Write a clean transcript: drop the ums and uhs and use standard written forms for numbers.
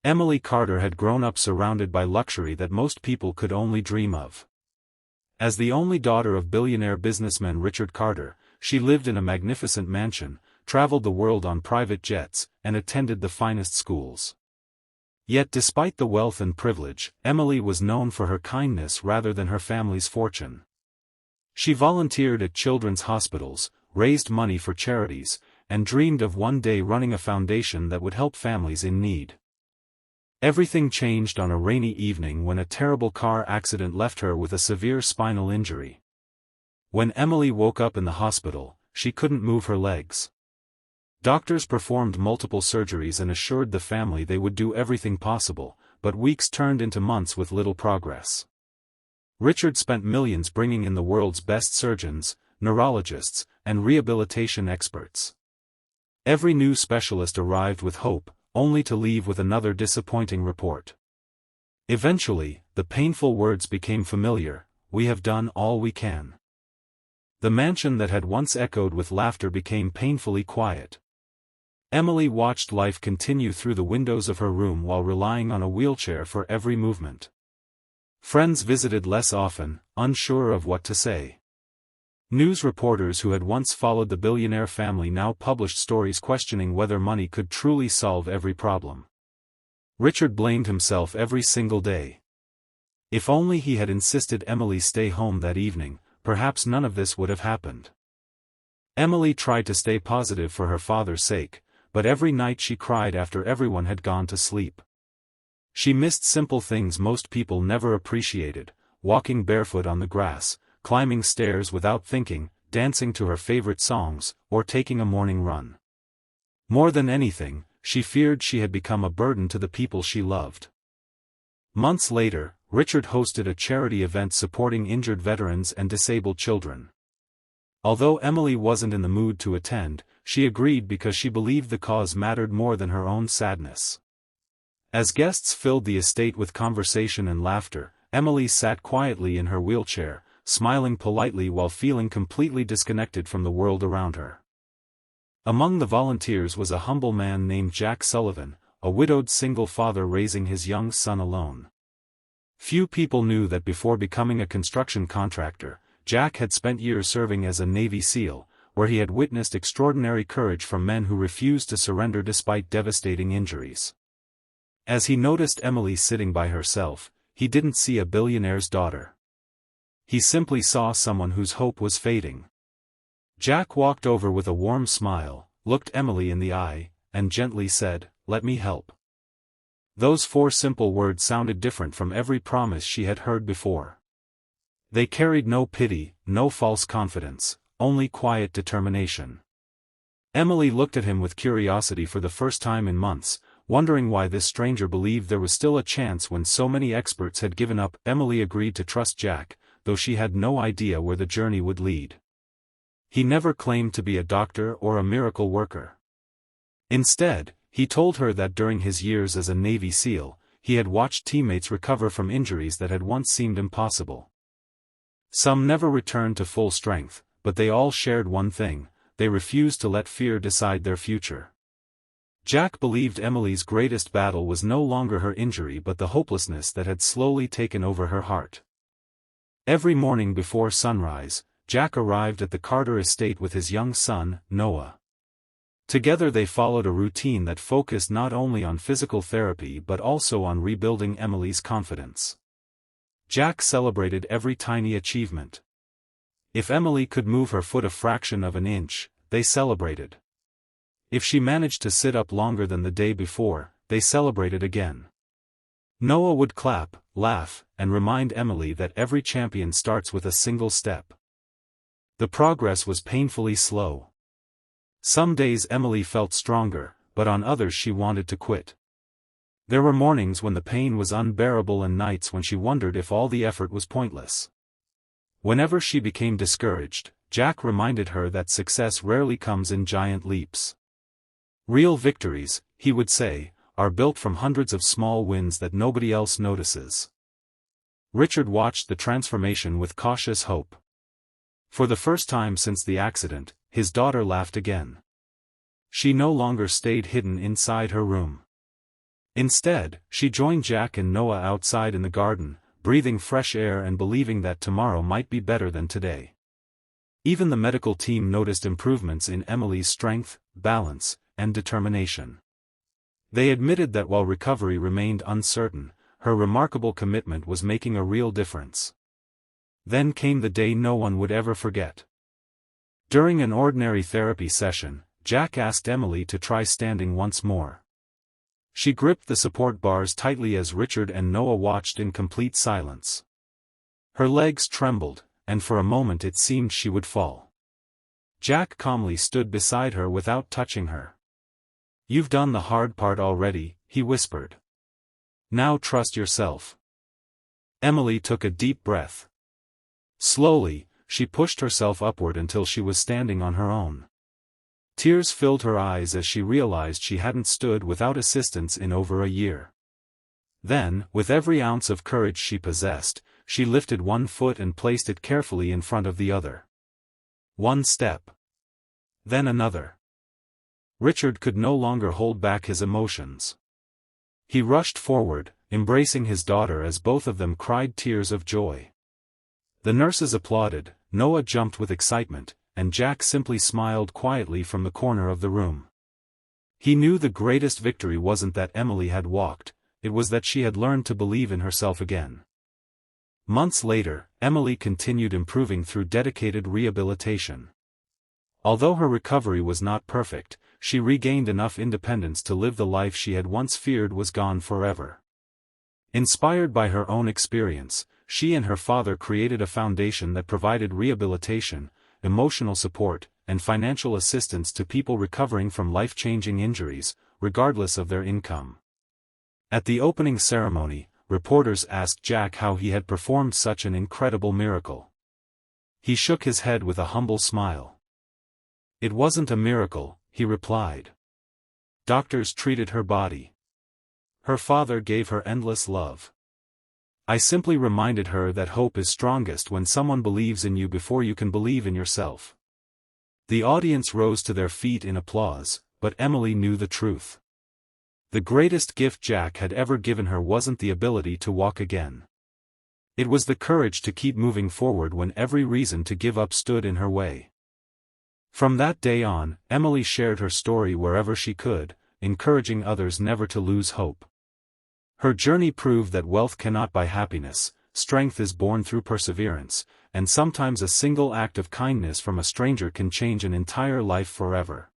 Emily Carter had grown up surrounded by luxury that most people could only dream of. As the only daughter of billionaire businessman Richard Carter, she lived in a magnificent mansion, traveled the world on private jets, and attended the finest schools. Yet despite the wealth and privilege, Emily was known for her kindness rather than her family's fortune. She volunteered at children's hospitals, raised money for charities, and dreamed of one day running a foundation that would help families in need. Everything changed on a rainy evening when a terrible car accident left her with a severe spinal injury. When Emily woke up in the hospital, she couldn't move her legs. Doctors performed multiple surgeries and assured the family they would do everything possible, but weeks turned into months with little progress. Richard spent millions bringing in the world's best surgeons, neurologists, and rehabilitation experts. Every new specialist arrived with hope, only to leave with another disappointing report. Eventually, the painful words became familiar: "We have done all we can." The mansion that had once echoed with laughter became painfully quiet. Emily watched life continue through the windows of her room while relying on a wheelchair for every movement. Friends visited less often, unsure of what to say. News reporters who had once followed the billionaire family now published stories questioning whether money could truly solve every problem. Richard blamed himself every single day. If only he had insisted Emily stay home that evening, perhaps none of this would have happened. Emily tried to stay positive for her father's sake, but every night she cried after everyone had gone to sleep. She missed simple things most people never appreciated: walking barefoot on the grass, climbing stairs without thinking, dancing to her favorite songs, or taking a morning run. More than anything, she feared she had become a burden to the people she loved. Months later, Richard hosted a charity event supporting injured veterans and disabled children. Although Emily wasn't in the mood to attend, she agreed because she believed the cause mattered more than her own sadness. As guests filled the estate with conversation and laughter, Emily sat quietly in her wheelchair, smiling politely while feeling completely disconnected from the world around her. Among the volunteers was a humble man named Jack Sullivan, a widowed single father raising his young son alone. Few people knew that before becoming a construction contractor, Jack had spent years serving as a Navy SEAL, where he had witnessed extraordinary courage from men who refused to surrender despite devastating injuries. As he noticed Emily sitting by herself, he didn't see a billionaire's daughter. He simply saw someone whose hope was fading. Jack walked over with a warm smile, looked Emily in the eye, and gently said, "Let me help." Those 4 simple words sounded different from every promise she had heard before. They carried no pity, no false confidence, only quiet determination. Emily looked at him with curiosity for the first time in months, wondering why this stranger believed there was still a chance when so many experts had given up. Emily agreed to trust Jack, though she had no idea where the journey would lead. He never claimed to be a doctor or a miracle worker. Instead, he told her that during his years as a Navy SEAL, he had watched teammates recover from injuries that had once seemed impossible. Some never returned to full strength, but they all shared one thing: they refused to let fear decide their future. Jack believed Emily's greatest battle was no longer her injury but the hopelessness that had slowly taken over her heart. Every morning before sunrise, Jack arrived at the Carter estate with his young son, Noah. Together they followed a routine that focused not only on physical therapy but also on rebuilding Emily's confidence. Jack celebrated every tiny achievement. If Emily could move her foot a fraction of an inch, they celebrated. If she managed to sit up longer than the day before, they celebrated again. Noah would clap, laugh, and remind Emily that every champion starts with a single step. The progress was painfully slow. Some days Emily felt stronger, but on others she wanted to quit. There were mornings when the pain was unbearable and nights when she wondered if all the effort was pointless. Whenever she became discouraged, Jack reminded her that success rarely comes in giant leaps. Real victories, he would say, are built from hundreds of small wins that nobody else notices. Richard watched the transformation with cautious hope. For the first time since the accident, his daughter laughed again. She no longer stayed hidden inside her room. Instead, she joined Jack and Noah outside in the garden, breathing fresh air and believing that tomorrow might be better than today. Even the medical team noticed improvements in Emily's strength, balance, and determination. They admitted that while recovery remained uncertain, her remarkable commitment was making a real difference. Then came the day no one would ever forget. During an ordinary therapy session, Jack asked Emily to try standing once more. She gripped the support bars tightly as Richard and Noah watched in complete silence. Her legs trembled, and for a moment it seemed she would fall. Jack calmly stood beside her without touching her. "You've done the hard part already," he whispered. "Now trust yourself." Emily took a deep breath. Slowly, she pushed herself upward until she was standing on her own. Tears filled her eyes as she realized she hadn't stood without assistance in over a year. Then, with every ounce of courage she possessed, she lifted one foot and placed it carefully in front of the other. One step. Then another. Richard could no longer hold back his emotions. He rushed forward, embracing his daughter as both of them cried tears of joy. The nurses applauded, Noah jumped with excitement, and Jack simply smiled quietly from the corner of the room. He knew the greatest victory wasn't that Emily had walked, it was that she had learned to believe in herself again. Months later, Emily continued improving through dedicated rehabilitation. Although her recovery was not perfect, she regained enough independence to live the life she had once feared was gone forever. Inspired by her own experience, she and her father created a foundation that provided rehabilitation, emotional support, and financial assistance to people recovering from life-changing injuries, regardless of their income. At the opening ceremony, reporters asked Jack how he had performed such an incredible miracle. He shook his head with a humble smile. "It wasn't a miracle," he replied. "Doctors treated her body. Her father gave her endless love. I simply reminded her that hope is strongest when someone believes in you before you can believe in yourself." The audience rose to their feet in applause, but Emily knew the truth. The greatest gift Jack had ever given her wasn't the ability to walk again. It was the courage to keep moving forward when every reason to give up stood in her way. From that day on, Emily shared her story wherever she could, encouraging others never to lose hope. Her journey proved that wealth cannot buy happiness, strength is born through perseverance, and sometimes a single act of kindness from a stranger can change an entire life forever.